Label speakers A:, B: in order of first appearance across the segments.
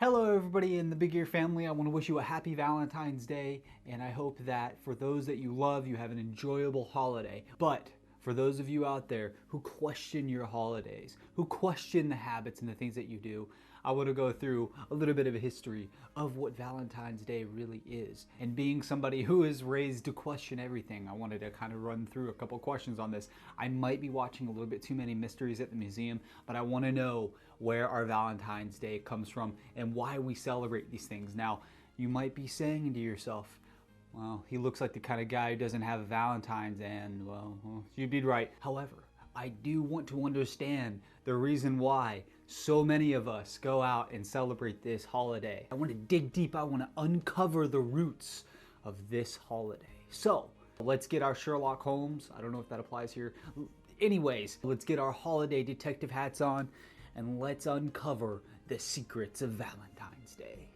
A: Hello everybody in the Big Ear family. I want to wish you a happy Valentine's Day, and I hope that for those that you love, you have an enjoyable holiday. But for those of you out there who question your holidays, who question the habits and the things that you do, I want to go through a little bit of a history of what Valentine's Day really is. And being somebody who is raised to question everything, I wanted to kind of run through a couple questions on this. I might be watching a little bit too many mysteries at the museum, but I want to know where our Valentine's Day comes from and why we celebrate these things. Now, you might be saying to yourself, well, he looks like the kind of guy who doesn't have a Valentine's, and well, you'd be right. However, I do want to understand the reason why so many of us go out and celebrate this holiday. I want to dig deep. I want to uncover the roots of this holiday. So let's get our Sherlock Holmes. I don't know if that applies here. Anyways, let's get our holiday detective hats on and let's uncover the secrets of Valentine's Day.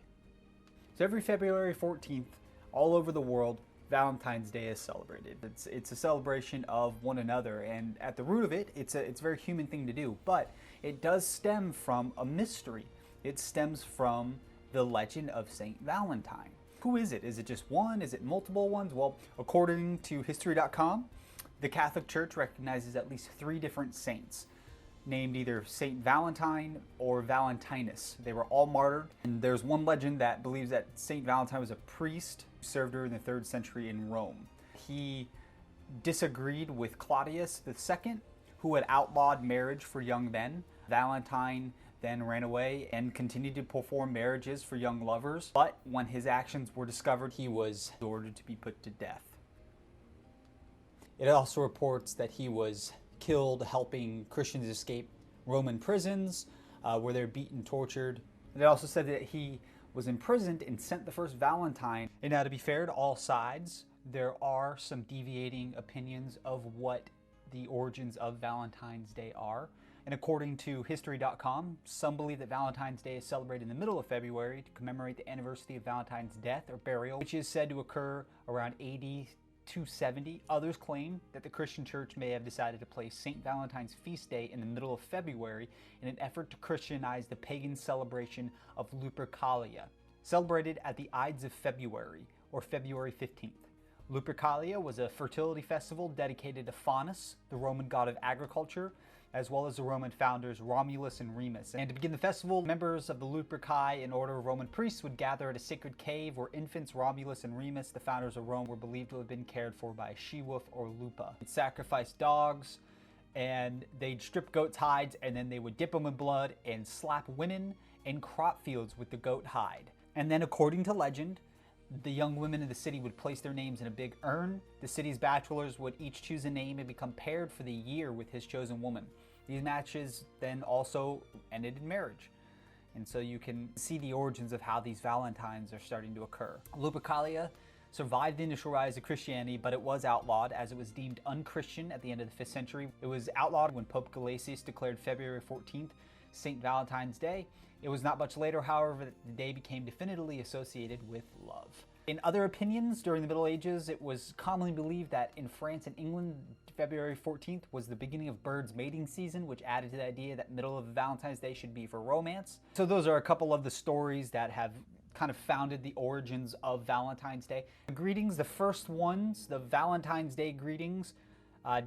A: So every February 14th, all over the world, Valentine's Day is celebrated. It's a celebration of one another, and at the root of it, it's a very human thing to do, but it does stem from a mystery. It stems from the legend of Saint Valentine. Who is it? Is it just one? Is it multiple ones? Well, according to history.com, the Catholic Church recognizes at least 3 different saints, named either Saint Valentine or Valentinus. They were all martyred, and there's one legend that believes that Saint Valentine was a priest who served during the 3rd century in Rome. He disagreed with Claudius II, who had outlawed marriage for young men. Valentine then ran away and continued to perform marriages for young lovers, but when his actions were discovered, he was ordered to be put to death. It also reports that he was killed helping Christians escape Roman prisons where they're beaten, tortured. And it also said that he was imprisoned and sent the first Valentine. And now, to be fair to all sides, there are some deviating opinions of what the origins of Valentine's Day are. And according to history.com, some believe that Valentine's Day is celebrated in the middle of February to commemorate the anniversary of Valentine's death or burial, which is said to occur around AD 270. Others claim that the Christian Church may have decided to place St. Valentine's feast day in the middle of February in an effort to Christianize the pagan celebration of Lupercalia, celebrated at the Ides of February, or February 15th. Lupercalia was a fertility festival dedicated to Faunus, the Roman god of agriculture, as well as the Roman founders Romulus and Remus. And to begin the festival, members of the Luperci and order of Roman priests would gather at a sacred cave where infants Romulus and Remus, the founders of Rome, were believed to have been cared for by a she-wolf or lupa. They'd sacrifice dogs, and they'd strip goats' hides, and then they would dip them in blood and slap women in crop fields with the goat hide. And then, according to legend, the young women in the city would place their names in a big urn. The city's bachelors would each choose a name and become paired for the year with his chosen woman. These matches then also ended in marriage. And so you can see the origins of how these Valentines are starting to occur. Lupercalia survived the initial rise of Christianity, but it was outlawed as it was deemed unchristian at the end of the 5th century. It was outlawed when Pope Gelasius declared February 14th St. Valentine's Day. It was not much later, however, that the day became definitively associated with love. In other opinions, during the Middle Ages, it was commonly believed that in France and England, February 14th was the beginning of birds' mating season, which added to the idea that middle of Valentine's Day should be for romance. So those are a couple of the stories that have kind of founded the origins of Valentine's Day. The greetings, the first ones, the Valentine's Day greetings,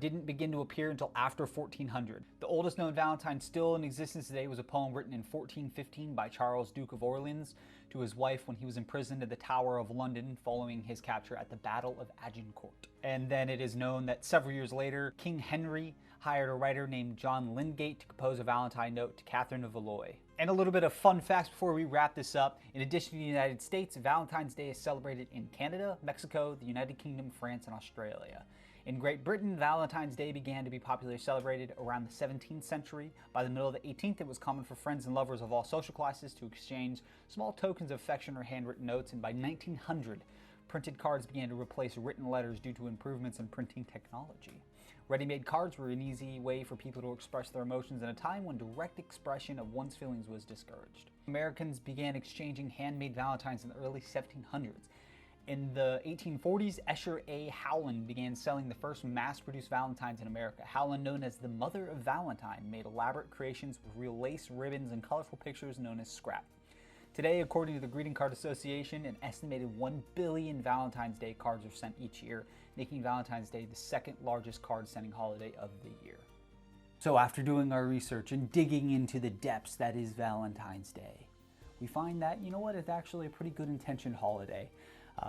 A: didn't begin to appear until after 1400. The oldest known Valentine still in existence today was a poem written in 1415 by Charles, Duke of Orleans, to his wife when he was imprisoned at the Tower of London following his capture at the Battle of Agincourt. And then it is known that several years later, King Henry hired a writer named John Lydgate to compose a Valentine note to Catherine of Valois. And a little bit of fun facts before we wrap this up. In addition to the United States, Valentine's Day is celebrated in Canada, Mexico, the United Kingdom, France, and Australia. In Great Britain, Valentine's Day began to be popularly celebrated around the 17th century. By the middle of the 18th, it was common for friends and lovers of all social classes to exchange small tokens of affection or handwritten notes, and by 1900, printed cards began to replace written letters due to improvements in printing technology. Ready-made cards were an easy way for people to express their emotions in a time when direct expression of one's feelings was discouraged. Americans began exchanging handmade Valentines in the early 1700s. In the 1840s, Escher A. Howland began selling the first mass-produced Valentines in America. Howland, known as the Mother of Valentine, made elaborate creations with real lace, ribbons, and colorful pictures known as scrap. Today, according to the Greeting Card Association, an estimated 1 billion Valentine's Day cards are sent each year, making Valentine's Day the second largest card sending holiday of the year. So after doing our research and digging into the depths that is Valentine's Day, we find that, you know what, it's actually a pretty good intentioned holiday.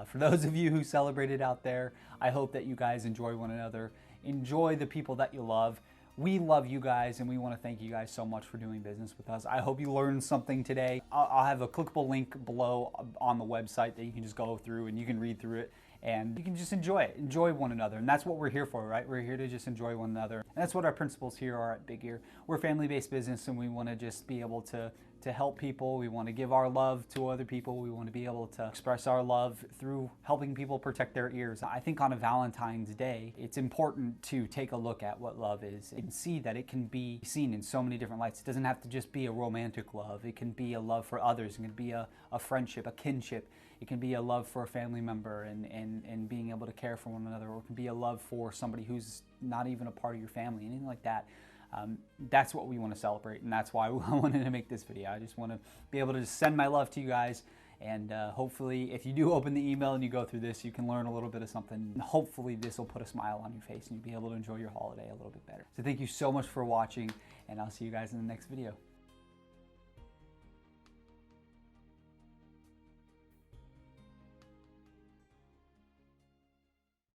A: For those of you who celebrate it out there, I hope that you guys enjoy one another, enjoy the people that you love. We love you guys, and we want to thank you guys so much for doing business with us. I hope you learned something today. I'll have a clickable link below on the website that you can just go through and you can read through it, and you can just enjoy it, enjoy one another. And that's what we're here for, right? We're here to just enjoy one another. And that's what our principles here are at Big Ear. We're a family-based business, and we want to just be able to help people. We want to give our love to other people. We want to be able to express our love through helping people protect their ears. I think on a Valentine's Day, it's important to take a look at what love is and see that it can be seen in so many different lights. It doesn't have to just be a romantic love. It can be a love for others. It can be a friendship, a kinship. It can be a love for a family member and being able to care for one another, or it can be a love for somebody who's not even a part of your family, anything like that. That's what we want to celebrate, and that's why I wanted to make this video. I just want to be able to just send my love to you guys, and hopefully if you do open the email and you go through this, you can learn a little bit of something. Hopefully this will put a smile on your face and you'll be able to enjoy your holiday a little bit better. So thank you so much for watching, and I'll see you guys in the next video.